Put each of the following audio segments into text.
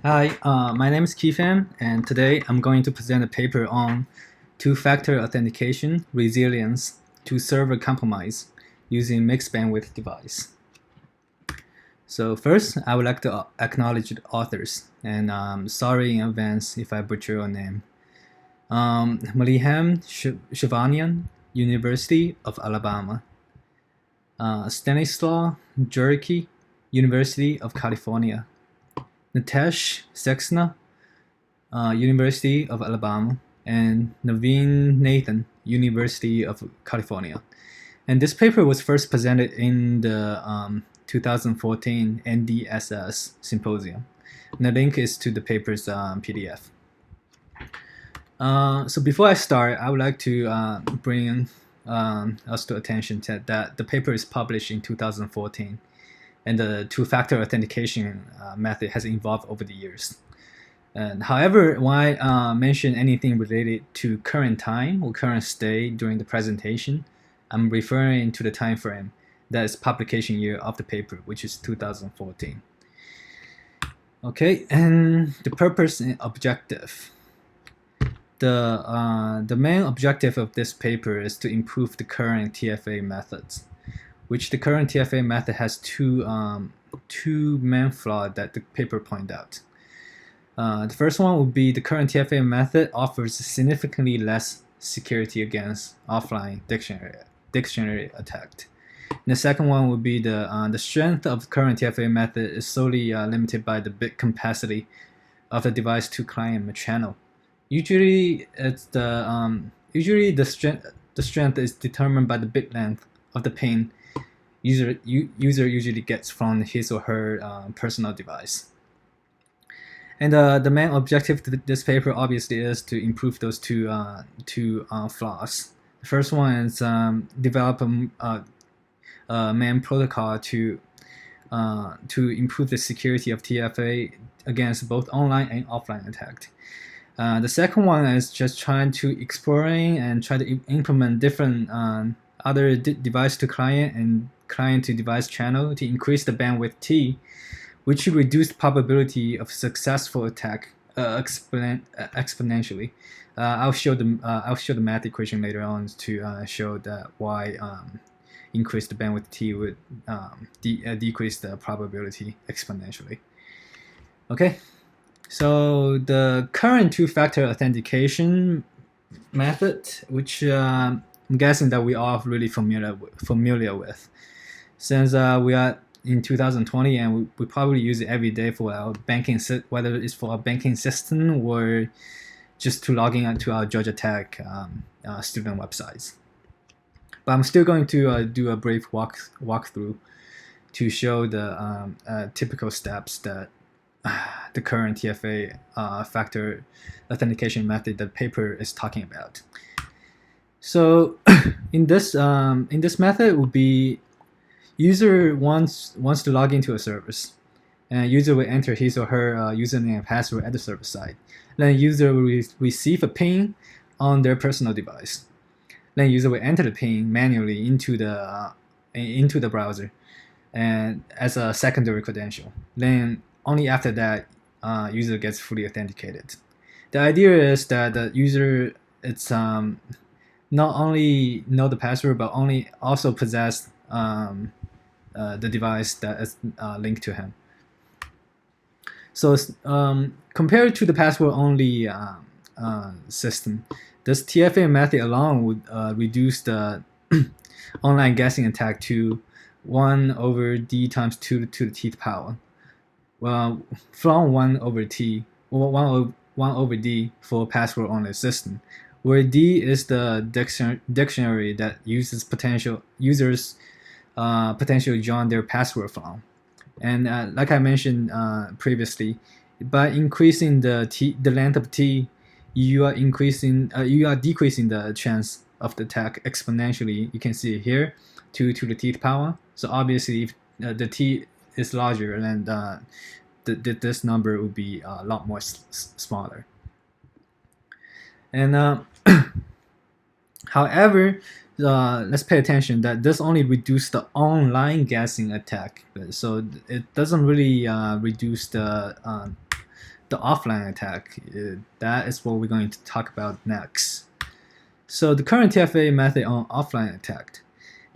Hi, my name is Kifan, and today I'm going to present a paper on two-factor authentication resilience to server compromise using mixed bandwidth device. So first, I would like to acknowledge the authors, and sorry in advance if I butcher your name. Maliham Shivanian, University of Alabama. Stanislaw Jurki, University of California. Nitesh Sexna, University of Alabama, and Naveen Nathan, University of California. And this paper was first presented in the 2014 NDSS symposium. And the link is to the paper's PDF. So before I start, I would like to bring us to attention that the paper is published in 2014, and the two-factor authentication method has evolved over the years. And however, when I mention anything related to current time or current state during the presentation, I'm referring to the time frame that is publication year of the paper, which is 2014. Okay, and the purpose and objective. The main objective of this paper is to improve the current TFA methods, which the current TFA method has two main flaws that the paper pointed out. The first one would be the current TFA method offers significantly less security against offline dictionary attack. And the second one would be the strength of the current TFA method is solely limited by the bit capacity of the device to client channel. Usually, the strength is determined by the bit length of the pin user usually gets from his or her personal device. And the main objective of this paper obviously is to improve those two flaws. The first one is develop a main protocol to improve the security of TFA against both online and offline attack. The second one is just trying to exploring and try to implement different other device to client and client to device channel to increase the bandwidth T, which should reduce the probability of successful attack exponentially. I'll show the math equation later on to show that why increase the bandwidth T would decrease the probability exponentially. Okay, so the current two-factor authentication method, which I'm guessing that we are really familiar with, since we are in 2020 and we probably use it every day for our banking, whether it's for our banking system or just to log in to our Georgia Tech student websites. But I'm still going to do a brief walkthrough to show the typical steps that the current TFA factor authentication method that paper is talking about. So in this method would be user wants to log into a service, and user will enter his or her username and password at the server side. Then user will receive a ping on their personal device. Then user will enter the ping manually into the browser, and as a secondary credential. Then only after that, user gets fully authenticated. The idea is that the user it's not only know the password but also possess the device that is linked to him. So compared to the password-only system, this TFA method alone would reduce the online guessing attack to 1 over d times 2 to the t power. Well, from 1 over t, or 1 over d for password-only system, where d is the dictionary that uses users potentially join their password from. And like I mentioned previously, by increasing the length of t, you are decreasing the chance of the attack exponentially. You can see it here, 2 to the t power. So obviously, if the t is larger, then this number would be a lot more smaller. And however, let's pay attention that this only reduces the online guessing attack, so it doesn't really reduce the the offline attack. That is what we're going to talk about next. So the current TFA method on offline attack.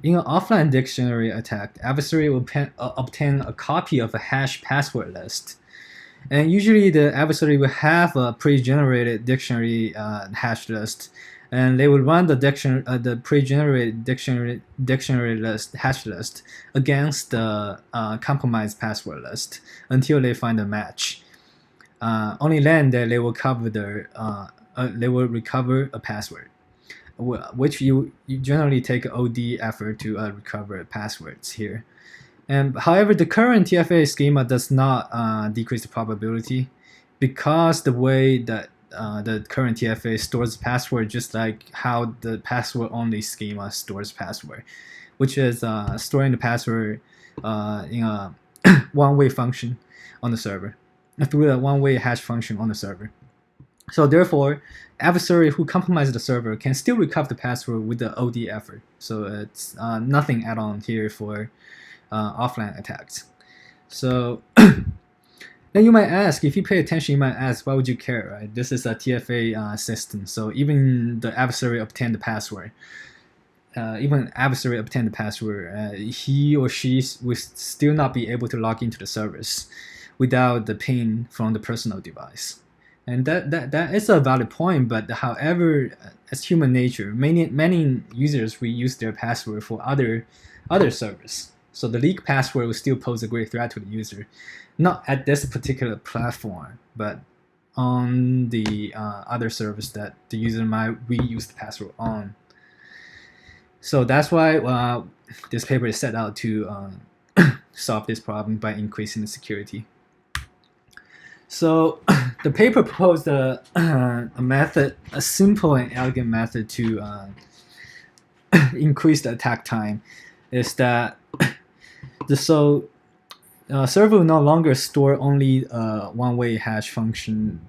In an offline dictionary attack, the adversary will obtain a copy of a hash password list. And usually the adversary will have a pre-generated dictionary hash list, and they will run the pre-generated dictionary list hash list against the compromised password list until they find a match. Only then they will recover a password, which you generally take OD effort to recover passwords here. And however, the current TFA schema does not decrease the probability, because the way that the current TFA stores password, just like how the password-only schema stores password, which is storing the password in a one-way function on the server, through a one-way hash function on the server. So therefore, adversary who compromises the server can still recover the password with the OD effort. So it's nothing add-on here for offline attacks. So then you might ask, if you pay attention, you might ask, why would you care, right? This is a TFA system, so even the adversary obtained the password. He or she will still not be able to log into the service without the ping from the personal device. And that is a valid point, but however, as human nature, many users will use their password for other servers. So the leak password will still pose a great threat to the user, not at this particular platform, but on the other service that the user might reuse the password on. So that's why this paper is set out to solve this problem by increasing the security. So the paper proposed a method, a simple and elegant method to increase the attack time. Is that the server will no longer store only one-way hash function,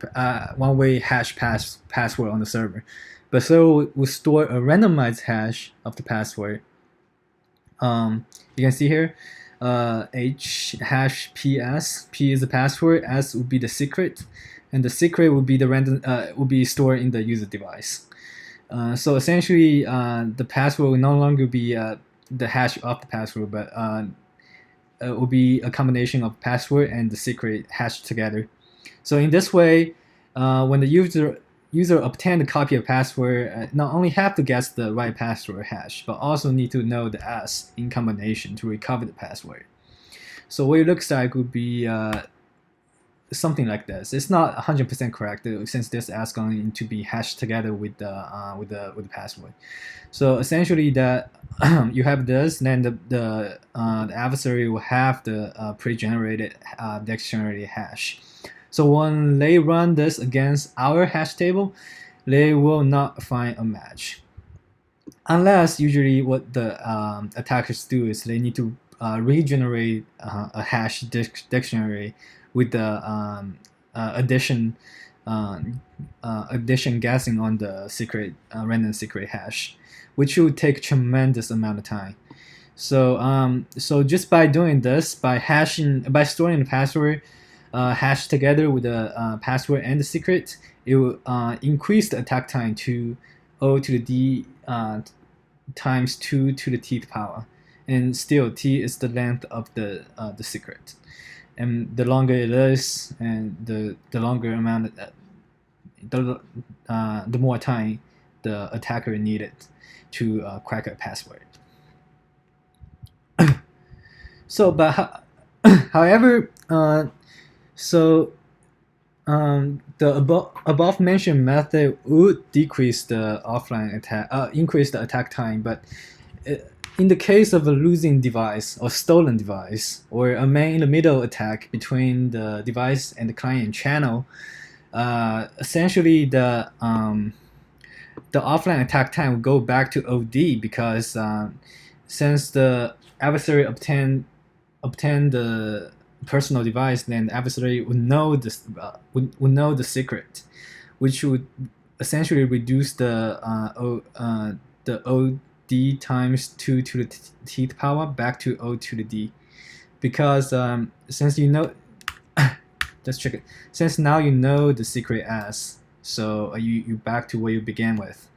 one-way hash password on the server, but server will store a randomized hash of the password. You can see here, H hash PS. P is the password, S will be the secret, and the secret will be the will be stored in the user device. So essentially, the password will no longer be the hash of the password, but it will be a combination of password and the secret hashed together. So in this way, when the user obtains a copy of password, not only have to guess the right password hash, but also need to know the S in combination to recover the password. So what it looks like would be something like this. It's not 100% correct since this S going to be hashed together with the password. So essentially, that you have this, then the adversary will have the pre-generated dictionary hash. So when they run this against our hash table, they will not find a match, unless usually what the attackers do is they need to regenerate a hash dictionary with the addition guessing on the secret random secret hash, which would take tremendous amount of time. So so just by doing this, by storing the password hashed together with the password and the secret, it will increase the attack time to O to the D times 2 to the Tth power, and still T is the length of the secret. And the longer it is, and the longer amount, the more time the attacker needed to crack a password. So, but however, the above mentioned method would decrease the offline attack, increase the attack time, but in the case of a losing device or stolen device, or a man-in-the-middle attack between the device and the client channel, essentially the offline attack time will go back to OD, because since the adversary obtained the personal device, then the adversary would know this would know the secret, which would essentially reduce the OD times 2 to the Tth power back to O to the D, because since you know let's check it. Since now you know the secret S, so you back to where you began with.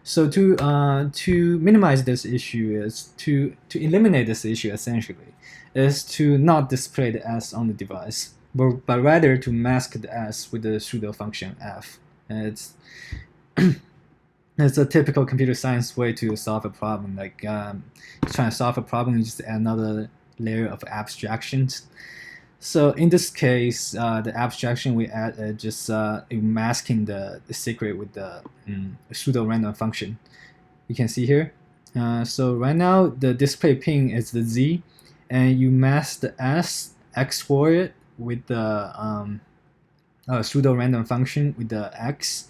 So to minimize this issue is to eliminate this issue essentially is to not display the S on the device, but rather to mask the S with the pseudo function f. And it's a typical computer science way to solve a problem. Like trying to solve a problem, you just add another layer of abstractions. So in this case, the abstraction we add just masking the secret with the pseudo random function. You can see here. So right now the display ping is the Z, and you mask the S, XOR it with the pseudo random function with the X.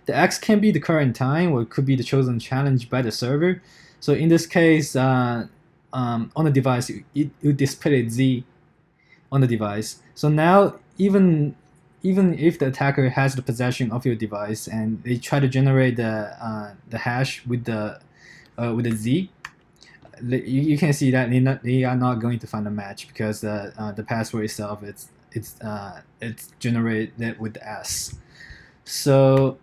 The X can be the current time, or it could be the chosen challenge by the server. So in this case, on the device, it displayed Z on the device. So now even if the attacker has the possession of your device and they try to generate the hash with the Z, you can see that they are not going to find a match because the password itself it's generated with the S. So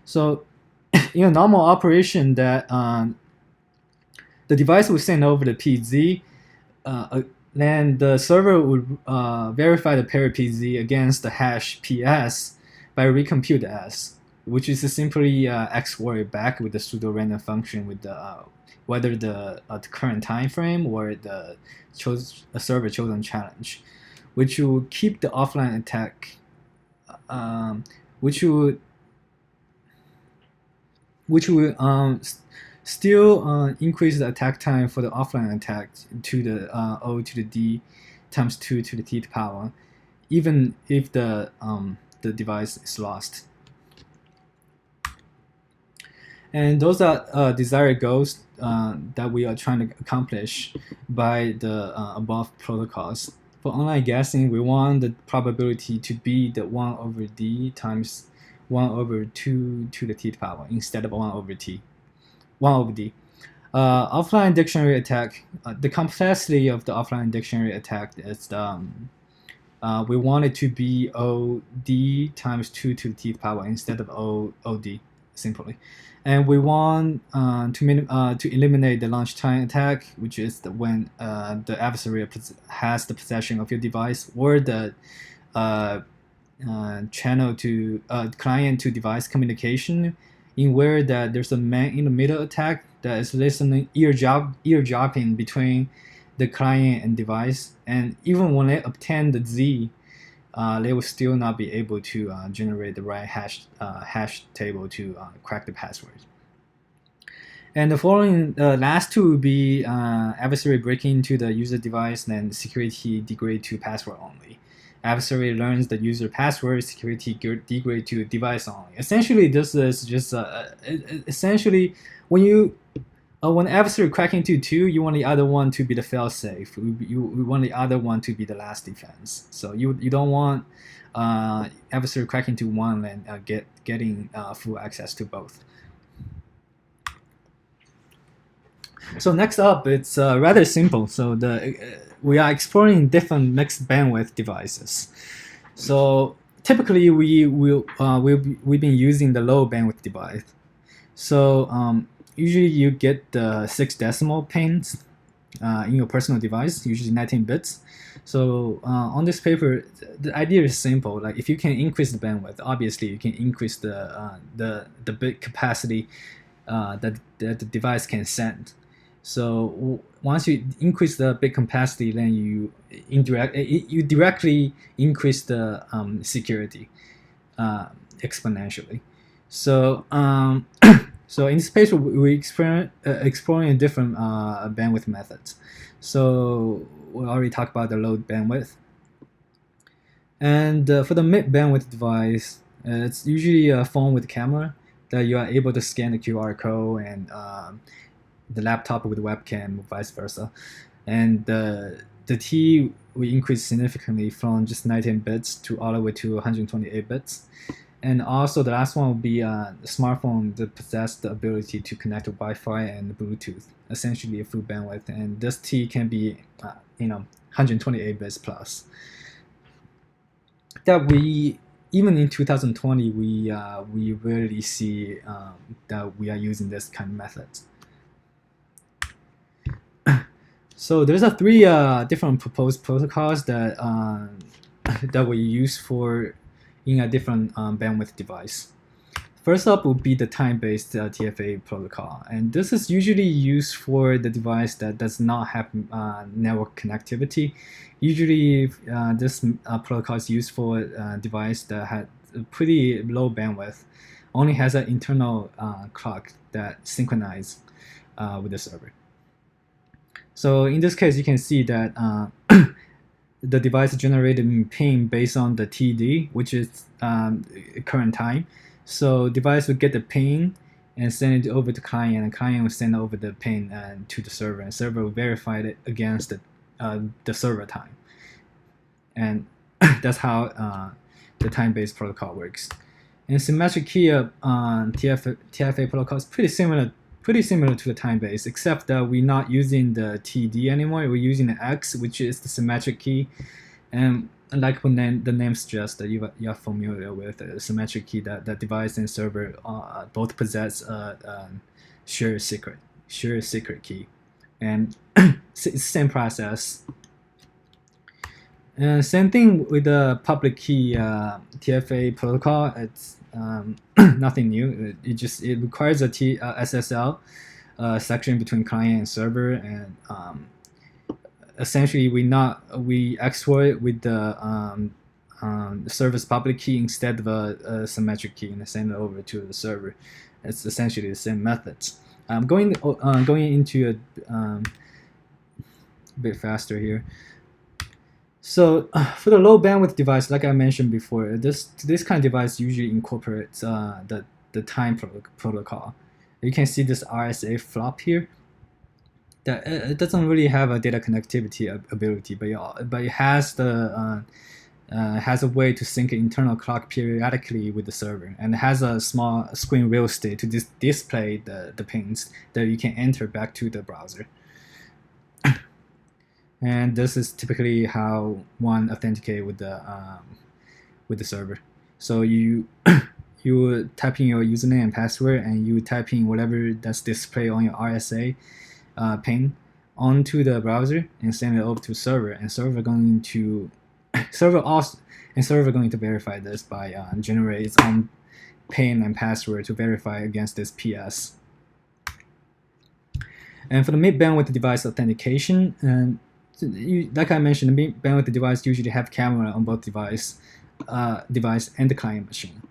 so in a normal operation that the device will send over the PZ, then the server would verify the pair PZ against the hash PS by recompute the S, which is simply XOR it back with the pseudo random function with the whether the current time frame or the server chosen challenge, which will keep the offline attack, which will still increase the attack time for the offline attack to the O to the D times 2 to the T to the power, even if the device is lost. And those are desired goals that we are trying to accomplish by the above protocols. For online guessing, we want the probability to be the 1 over D times 1 over 2 to the T to the power instead of 1 over T. 1 over D. Offline dictionary attack, the complexity of the offline dictionary attack is we want it to be OD times 2 to the T to the power instead of OD, simply. And we want to eliminate the launch time attack, which is when the adversary has the possession of your device or the channel to client to device communication, in where that there's a man in the middle attack that is listening eavesdropping between the client and device, and even when they obtain the Z, they will still not be able to generate the right hash table to crack the password. And the following last two would be adversary breaking into the user device, then security degrade to password only. Adversary learns the user password, security degrade to device only. Essentially, this is just essentially when adversary crack into 2, you want the other one to be the fail-safe. You want the other one to be the last defense. So you don't want adversary cracking into 1 and getting full access to both. So next up, it's rather simple. So we are exploring different mixed bandwidth devices. So typically we've been using the low bandwidth device. So usually you get the 6 decimal pins in your personal device, usually 19 bits. So on this paper, the idea is simple. Like if you can increase the bandwidth, obviously you can increase the bit capacity that the device can send. So once you increase the bit capacity, then you directly increase the security exponentially. So so in this paper we exploring different bandwidth methods. So we already talked about the low bandwidth, and for the mid bandwidth device, it's usually a phone with camera that you are able to scan the QR code, and the laptop with the webcam, vice versa. And the T we increase significantly from just 19 bits to all the way to 128 bits. And also the last one will be a smartphone that possess the ability to connect to Wi-Fi and Bluetooth, essentially a full bandwidth. And this T can be 128 bits plus. that we even in 2020 we rarely see that we are using this kind of methods. So there's a three different proposed protocols that that we use for in a different bandwidth device. First up would be the time-based TFA protocol, and this is usually used for the device that does not have network connectivity. Usually, this protocol is used for a device that has a pretty low bandwidth, only has an internal clock that synchronizes with the server. So in this case, you can see that the device generated ping based on the TD, which is current time. So device will get the ping and send it over to client, and the client will send over the ping to the server, and server will verify it against the server time. And that's how the time-based protocol works. And symmetric key TFA protocol is pretty similar to the time-based, except that we're not using the TD anymore. We're using the X, which is the symmetric key. And like the name suggests, that you're familiar with the symmetric key, that device and server both possess a shared secret key. And it's the same process. And same thing with the public key TFA protocol. It's nothing new. It requires a SSL section between client and server, and essentially we export it with the server's public key instead of a symmetric key, and send it over to the server. It's essentially the same methods. Going into a bit faster here. So for the low bandwidth device, like I mentioned before, this kind of device usually incorporates the time protocol. You can see this RSA flop here. That it doesn't really have a data connectivity ability, but it has has a way to sync internal clock periodically with the server, and it has a small screen real estate to display the pings that you can enter back to the browser. And this is typically how one authenticate with the server. So you you type in your username and password, and you type in whatever that's displayed on your RSA ping onto the browser, and send it over to server. And server going to verify this by generate its own ping and password to verify against this PS. And for the mid bandwidth device authentication, and like I mentioned, the mid bandwidth device usually have camera on both device and the client machine.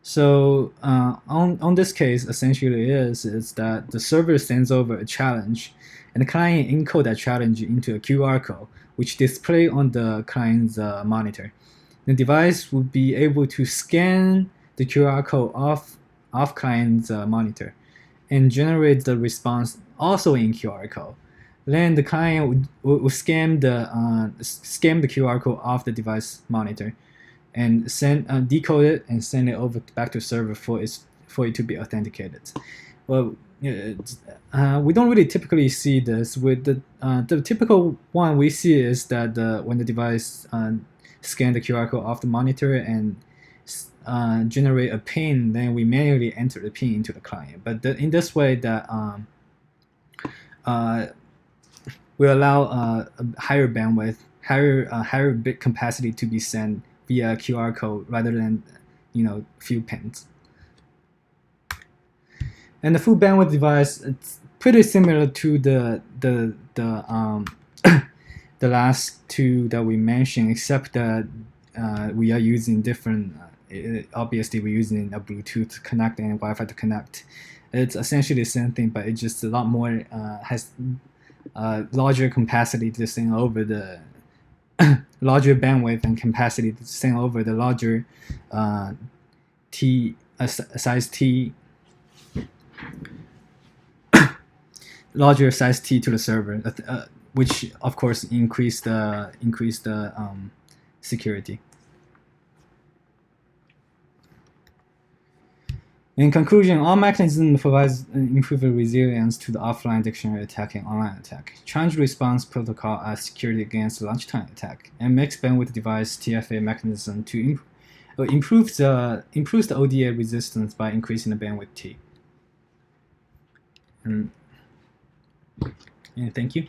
So on this case, essentially is that the server sends over a challenge, and the client encode that challenge into a QR code, which display on the client's monitor. The device will be able to scan the QR code off client's monitor, and generate the response also in QR code. Then the client will scan the QR code off the device monitor, and decode it and send it over back to server for it to be authenticated. Well, we don't really typically see this. With the typical one we see is that when the device scan the QR code off the monitor and generate a pin, then we manually enter the pin into the client. But in this way, that we allow a higher bandwidth, higher bit capacity to be sent via QR code rather than few pins. And the full bandwidth device, it's pretty similar to the the last two that we mentioned, except that we are using different. Obviously, we're using a Bluetooth to connect and Wi-Fi to connect. It's essentially the same thing, but it's just a lot more has larger capacity to send over the larger bandwidth and capacity to send over the larger size T. Larger size T to the server, which of course increase the security. In conclusion, all mechanisms provides improved resilience to the offline dictionary attack and online attack. Challenge response protocol as security against lunchtime attack, and mixed bandwidth device TFA mechanism to improves the ODA resistance by increasing the bandwidth T. And thank you.